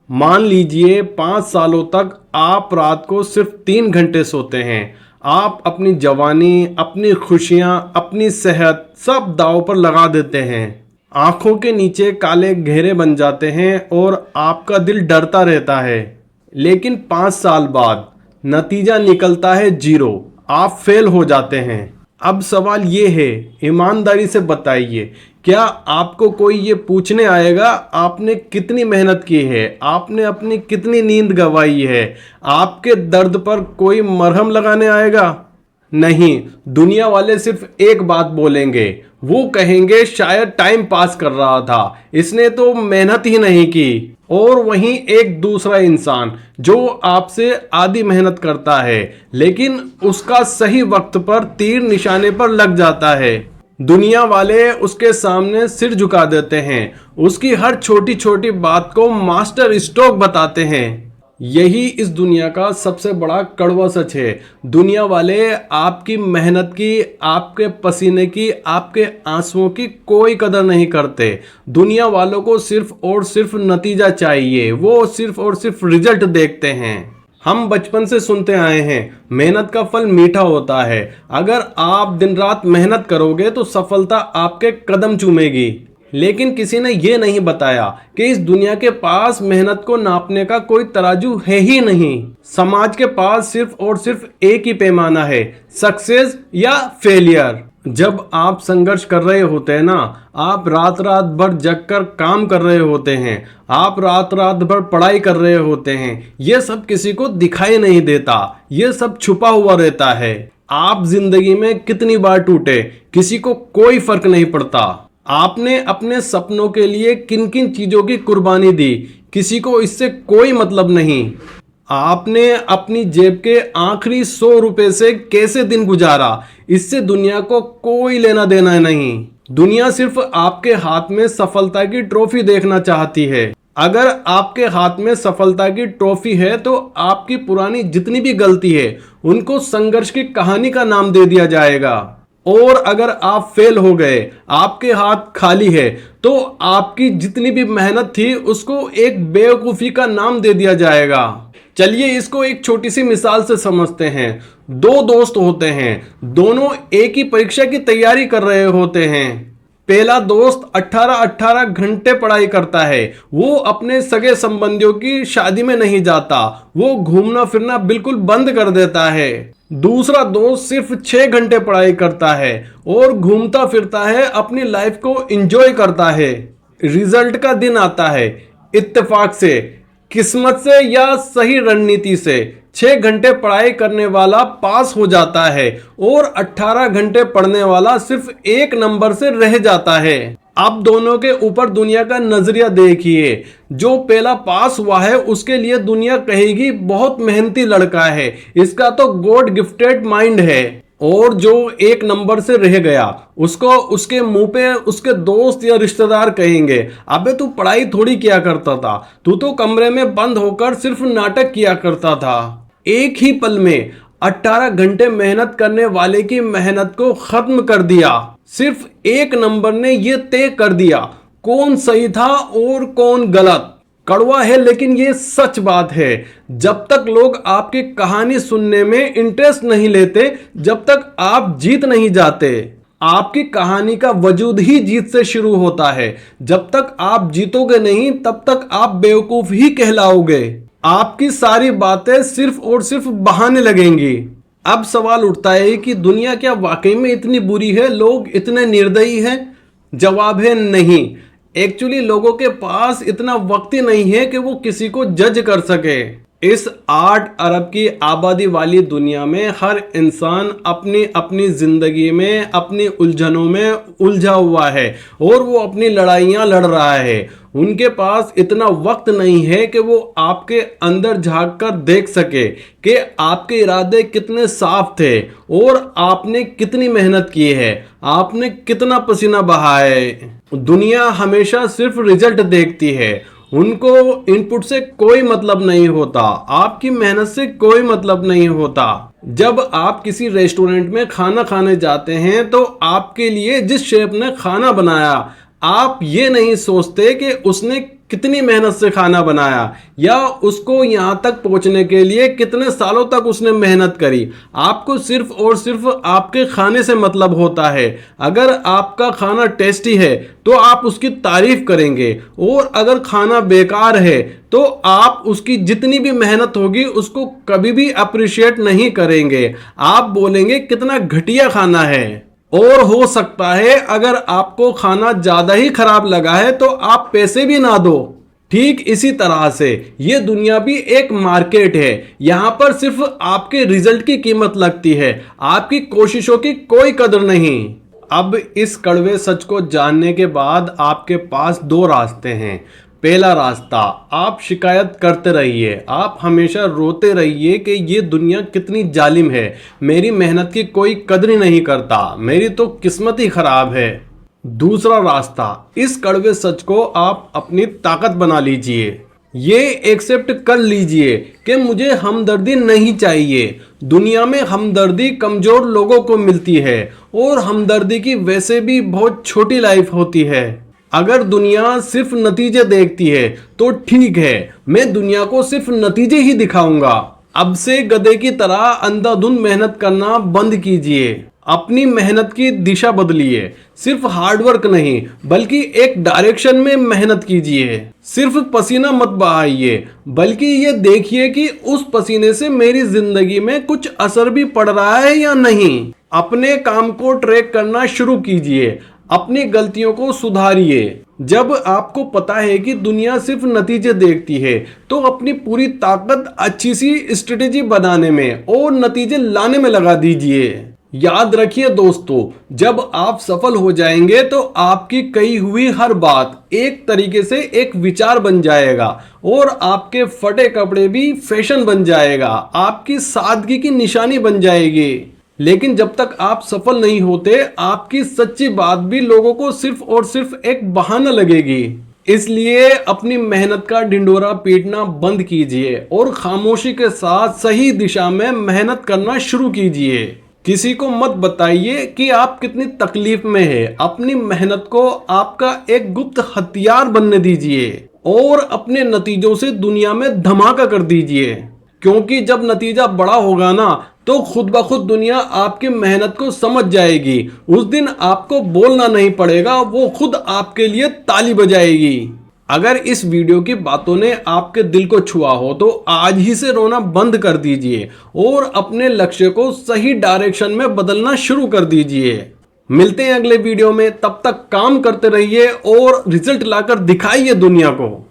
मान लीजिए 5 सालों तक आप रात को सिर्फ 3 घंटे सोते हैं। आप अपनी जवानी, अपनी खुशियां, अपनी सेहत सब दांव पर लगा देते हैं। आंखों के नीचे काले घेरे बन जाते हैं और आपका दिल डरता रहता है। लेकिन 5 साल बाद नतीजा निकलता है जीरो। आप फेल हो जाते हैं। अब सवाल ये है, ईमानदारी से बताइए, क्या आपको कोई ये पूछने आएगा आपने कितनी मेहनत की है, आपने अपनी कितनी नींद गंवाई है? आपके दर्द पर कोई मरहम लगाने आएगा? नहीं। दुनिया वाले सिर्फ एक बात बोलेंगे, वो कहेंगे शायद टाइम पास कर रहा था, इसने तो मेहनत ही नहीं की। और वहीं एक दूसरा इंसान जो आपसे आधी मेहनत करता है लेकिन उसका सही वक्त पर तीर निशाने पर लग जाता है। दुनिया वाले उसके सामने सिर झुका देते हैं, उसकी हर छोटी छोटी बात को मास्टर स्ट्रोक बताते हैं। यही इस दुनिया का सबसे बड़ा कड़वा सच है। दुनिया वाले आपकी मेहनत की, आपके पसीने की, आपके आंसुओं की कोई कदर नहीं करते। दुनिया वालों को सिर्फ और सिर्फ नतीजा चाहिए, वो सिर्फ और सिर्फ रिजल्ट देखते हैं। हम बचपन से सुनते आए हैं, मेहनत का फल मीठा होता है। अगर आप दिन रात मेहनत करोगे तो सफलता आपके कदम चूमेगी। लेकिन किसी ने यह नहीं बताया कि इस दुनिया के पास मेहनत को नापने का कोई तराजू है ही नहीं। समाज के पास सिर्फ और सिर्फ एक ही पैमाना है, सक्सेस या फेलियर। जब आप संघर्ष कर रहे होते हैं ना, आप रात रात भर जगकर काम कर रहे होते हैं, आप रात रात भर पढ़ाई कर रहे होते हैं, ये सब किसी को दिखाई नहीं देता, ये सब छुपा हुआ रहता है। आप जिंदगी में कितनी बार टूटे, किसी को कोई फर्क नहीं पड़ता। आपने अपने सपनों के लिए किन किन चीजों की कुर्बानी दी, किसी को इससे कोई मतलब नहीं। आपने अपनी जेब के आखिरी 100 रुपए से कैसे दिन गुजारा, इससे दुनिया को कोई लेना देना नहीं। दुनिया सिर्फ आपके हाथ में सफलता की ट्रॉफी देखना चाहती है। अगर आपके हाथ में सफलता की ट्रॉफी है तो आपकी पुरानी जितनी भी गलती है उनको संघर्ष की कहानी का नाम दे दिया जाएगा। और अगर आप फेल हो गए, आपके हाथ खाली है, तो आपकी जितनी भी मेहनत थी उसको एक बेवकूफ़ी का नाम दे दिया जाएगा। चलिए इसको एक छोटी सी मिसाल से समझते हैं। दो दोस्त होते हैं, दोनों एक ही परीक्षा की तैयारी कर रहे होते हैं। पहला दोस्त 18-18 घंटे पढ़ाई करता है, वो अपने सगे संबंधियों की शादी में नहीं जाता, वो घूमना फिरना बिल्कुल बंद कर देता है। दूसरा दोस्त सिर्फ 6 घंटे पढ़ाई करता है और घूमता फिरता है, अपनी लाइफ को एंजॉय करता है। रिजल्ट का दिन आता है, इत्तेफाक से, किस्मत से या सही रणनीति से 6 घंटे पढ़ाई करने वाला पास हो जाता है और 18 घंटे पढ़ने वाला सिर्फ 1 नंबर से रह जाता है। अब दोनों के ऊपर दुनिया का नजरिया देखिए। जो पहला पास हुआ है उसके लिए दुनिया कहेगी बहुत मेहनती लड़का है, इसका तो गॉड गिफ्टेड माइंड है। और जो 1 नंबर से रह गया उसको उसके मुंह पे उसके दोस्त या रिश्तेदार कहेंगे, अबे तू पढ़ाई थोड़ी किया करता था, तू तो कमरे में बंद होकर सिर्फ नाटक किया करता था। एक ही पल में 18 घंटे मेहनत करने वाले की मेहनत को खत्म कर दिया। सिर्फ 1 नंबर ने यह तय कर दिया कौन सही था और कौन गलत। कड़वा है लेकिन ये सच बात है। जब तक लोग आपकी कहानी सुनने में इंटरेस्ट नहीं लेते, जब तक आप जीत नहीं जाते। आपकी कहानी का वजूद ही जीत से शुरू होता है। जब तक आप जीतोगे नहीं तब तक आप बेवकूफ ही कहलाओगे। आपकी सारी बातें सिर्फ और सिर्फ बहाने लगेंगी। अब सवाल उठता है कि दुनिया क्या वाकई में इतनी बुरी है, लोग इतने निर्दयी हैं? जवाब है नहीं। एक्चुअली लोगों के पास इतना वक्त ही नहीं है कि वो किसी को जज कर सके। इस 8 अरब की आबादी वाली दुनिया में हर इंसान अपनी अपनी जिंदगी में अपनी उलझनों में उलझा हुआ है और वो अपनी लड़ाइयाँ लड़ रहा है। उनके पास इतना वक्त नहीं है कि वो आपके अंदर झांक कर देख सके कि आपके इरादे कितने साफ थे और आपने कितनी मेहनत की है, आपने कितना पसीना बहाया है। दुनिया हमेशा सिर्फ रिजल्ट देखती है, उनको इनपुट से कोई मतलब नहीं होता, आपकी मेहनत से कोई मतलब नहीं होता। जब आप किसी रेस्टोरेंट में खाना खाने जाते हैं तो आपके लिए जिस शेफ ने खाना बनाया, आप ये नहीं सोचते कि उसने कितनी मेहनत से खाना बनाया या उसको यहाँ तक पहुँचने के लिए कितने सालों तक उसने मेहनत करी। आपको सिर्फ और सिर्फ आपके खाने से मतलब होता है। अगर आपका खाना टेस्टी है तो आप उसकी तारीफ करेंगे, और अगर खाना बेकार है तो आप उसकी जितनी भी मेहनत होगी उसको कभी भी अप्रिशिएट नहीं करेंगे। आप बोलेंगे कितना घटिया खाना है। और हो सकता है अगर आपको खाना ज्यादा ही खराब लगा है तो आप पैसे भी ना दो। ठीक इसी तरह से ये दुनिया भी एक मार्केट है। यहां पर सिर्फ आपके रिजल्ट की कीमत लगती है, आपकी कोशिशों की कोई कदर नहीं। अब इस कड़वे सच को जानने के बाद आपके पास दो रास्ते हैं। पहला रास्ता, आप शिकायत करते रहिए, आप हमेशा रोते रहिए कि ये दुनिया कितनी जालिम है, मेरी मेहनत की कोई कदर ही नहीं करता, मेरी तो किस्मत ही खराब है। दूसरा रास्ता, इस कड़वे सच को आप अपनी ताकत बना लीजिए। ये एक्सेप्ट कर लीजिए कि मुझे हमदर्दी नहीं चाहिए। दुनिया में हमदर्दी कमजोर लोगों को मिलती है, और हमदर्दी की वैसे भी बहुत छोटी लाइफ होती है। अगर दुनिया सिर्फ नतीजे देखती है तो ठीक है, मैं दुनिया को सिर्फ नतीजे ही दिखाऊंगा। अब से गधे की तरह अंधाधुंध मेहनत करना बंद कीजिए। अपनी मेहनत की दिशा बदलिए। सिर्फ हार्डवर्क नहीं बल्कि एक डायरेक्शन में मेहनत कीजिए। सिर्फ पसीना मत बहाइए बल्कि ये देखिए कि उस पसीने से मेरी जिंदगी में कुछ असर भी पड़ रहा है या नहीं। अपने काम को ट्रैक करना शुरू कीजिए, अपनी गलतियों को सुधारिए। जब आपको पता है कि दुनिया सिर्फ नतीजे देखती है तो अपनी पूरी ताकत अच्छी सी स्ट्रेटेजी बनाने में और नतीजे लाने में लगा दीजिए। याद रखिए दोस्तों, जब आप सफल हो जाएंगे तो आपकी कही हुई हर बात एक तरीके से एक विचार बन जाएगा, और आपके फटे कपड़े भी फैशन बन जाएगा, आपकी सादगी की निशानी बन जाएगी। लेकिन जब तक आप सफल नहीं होते, आपकी सच्ची बात भी लोगों को सिर्फ और सिर्फ एक बहाना लगेगी। इसलिए अपनी मेहनत का ढिंडोरा पीटना बंद कीजिए और खामोशी के साथ सही दिशा में मेहनत करना शुरू कीजिए। किसी को मत बताइए कि आप कितनी तकलीफ में हैं। अपनी मेहनत को आपका एक गुप्त हथियार बनने दीजिए और अपने नतीजों से दुनिया में धमाका कर दीजिए। क्योंकि जब नतीजा बड़ा होगा ना, तो खुद ब खुद दुनिया आपकी मेहनत को समझ जाएगी। उस दिन आपको बोलना नहीं पड़ेगा, वो खुद आपके लिए ताली बजाएगी। अगर इस वीडियो की बातों ने आपके दिल को छुआ हो तो आज ही से रोना बंद कर दीजिए और अपने लक्ष्य को सही डायरेक्शन में बदलना शुरू कर दीजिए। मिलते हैं अगले वीडियो में, तब तक काम करते रहिए और रिजल्ट लाकर दिखाइए दुनिया को।